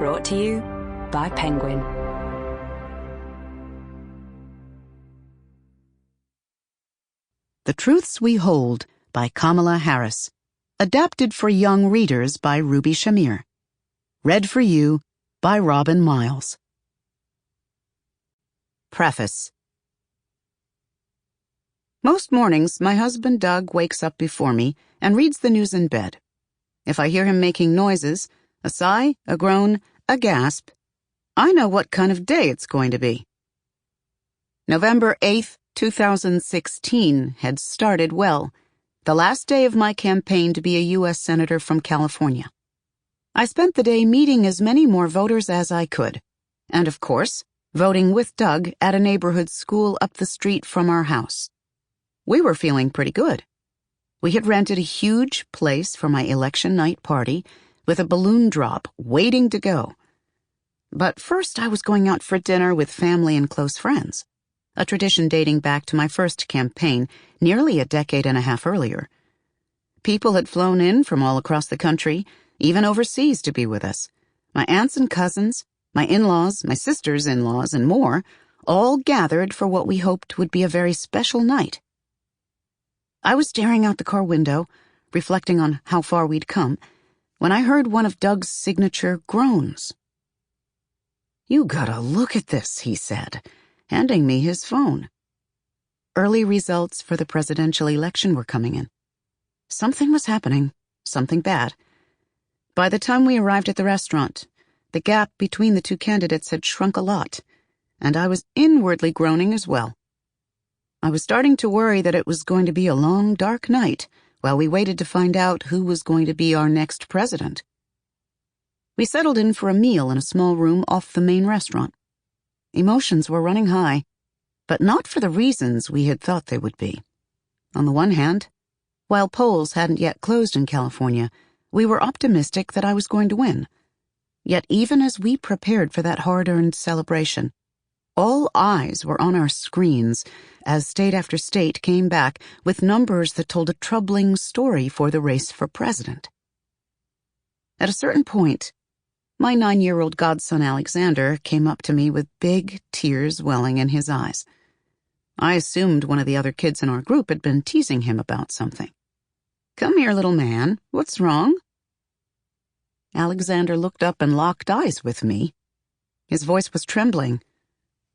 Brought to you by Penguin. The Truths We Hold by Kamala Harris. Adapted for young readers by Ruby Shamir. Read for you by Robin Miles. Preface. Most mornings, my husband Doug wakes up before me and reads the news in bed. If I hear him making noises, a sigh, a groan, a gasp, I know what kind of day it's going to be. November 8th, 2016 had started well, the last day of my campaign to be a U.S. Senator from California. I spent the day meeting as many more voters as I could, and of course, voting with Doug at a neighborhood school up the street from our house. We were feeling pretty good. We had rented a huge place for my election night party with a balloon drop waiting to go. But first I was going out for dinner with family and close friends, a tradition dating back to my first campaign nearly a decade and a half earlier. People had flown in from all across the country, even overseas, to be with us. My aunts and cousins, my in-laws, my sister's in-laws, and more, all gathered for what we hoped would be a very special night. I was staring out the car window, reflecting on how far we'd come, when I heard one of Doug's signature groans. "You gotta look at this," he said, handing me his phone. Early results for the presidential election were coming in. Something was happening, something bad. By the time we arrived at the restaurant, the gap between the two candidates had shrunk a lot, and I was inwardly groaning as well. I was starting to worry that it was going to be a long, dark night while we waited to find out who was going to be our next president. We settled in for a meal in a small room off the main restaurant. Emotions were running high, but not for the reasons we had thought they would be. On the one hand, while polls hadn't yet closed in California, we were optimistic that I was going to win. Yet even as we prepared for that hard-earned celebration, all eyes were on our screens as state after state came back with numbers that told a troubling story for the race for president. At a certain point, my 9-year-old godson Alexander came up to me with big tears welling in his eyes. I assumed one of the other kids in our group had been teasing him about something. "Come here, little man. What's wrong?" Alexander looked up and locked eyes with me. His voice was trembling.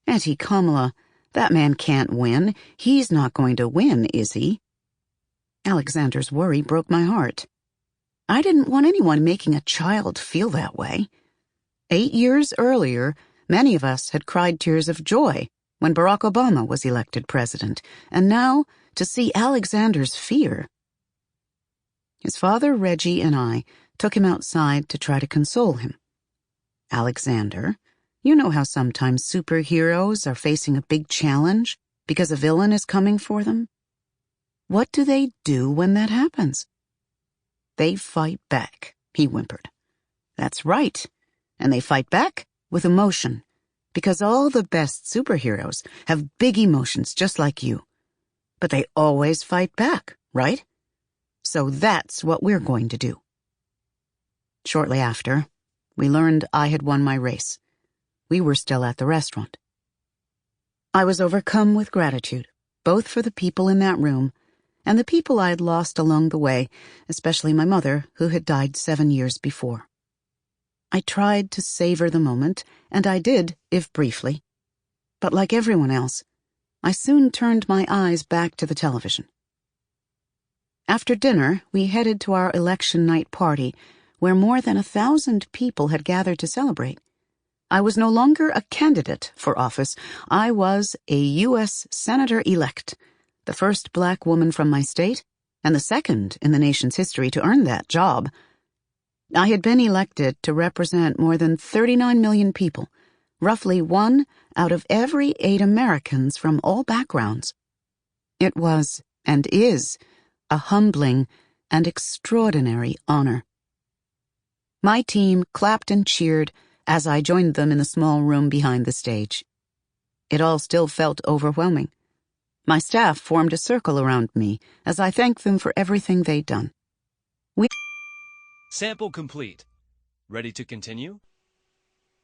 "Auntie Kamala, that man can't win. He's not going to win, is he?" Alexander's worry broke my heart. I didn't want anyone making a child feel that way. 8 years earlier, many of us had cried tears of joy when Barack Obama was elected president, and now to see Alexander's fear. His father, Reggie, and I took him outside to try to console him. "Alexander, you know how sometimes superheroes are facing a big challenge because a villain is coming for them? What do they do when that happens?" "They fight back," he whimpered. "That's right. And they fight back with emotion, because all the best superheroes have big emotions just like you. But they always fight back, right? So that's what we're going to do." Shortly after, we learned I had won my race. We were still at the restaurant. I was overcome with gratitude, both for the people in that room and the people I had lost along the way, especially my mother, who had died 7 years before. I tried to savor the moment, and I did, if briefly. But like everyone else, I soon turned my eyes back to the television. After dinner, we headed to our election night party, where more than 1,000 people had gathered to celebrate. I was no longer a candidate for office. I was a U.S. Senator-elect, the first black woman from my state, and the second in the nation's history to earn that job. I had been elected to represent more than 39 million people, roughly 1 out of every 8 Americans from all backgrounds. It was, and is, a humbling and extraordinary honor. My team clapped and cheered as I joined them in the small room behind the stage. It all still felt overwhelming. My staff formed a circle around me as I thanked them for everything they'd done. Sample complete. Ready to continue?